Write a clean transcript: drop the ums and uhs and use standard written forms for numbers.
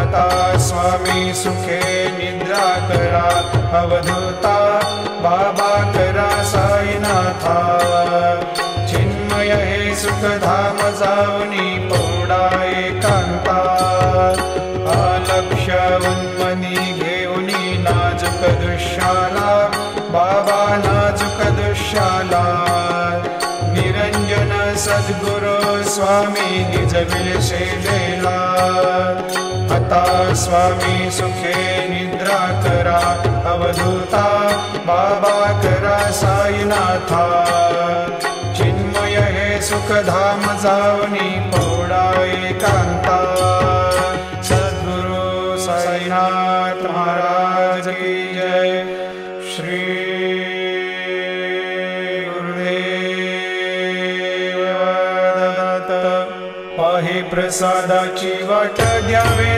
आता स्वामी सुखे निद्रा करा अवधूता बाबा करा साईनाथा चिन्मय हे सुखधाम जावनी पौडा एकांता अलक्ष उन्मनी घेऊनी नाजूक दृश्याला बाबा नाजूक दृश्याला निरंजन सद्गुरु स्वामी निज विलसेलेला आता स्वामी सुखे निद्रा करा अवधूता बाबा करा साईनाथा चिन्मय हे सुखधाम जावनी पौडा एकांता सद्गुरु साईनाथ महाराज की जय। श्री गुरुदेव दत्त पाहे प्रसादाची वाट द्यावे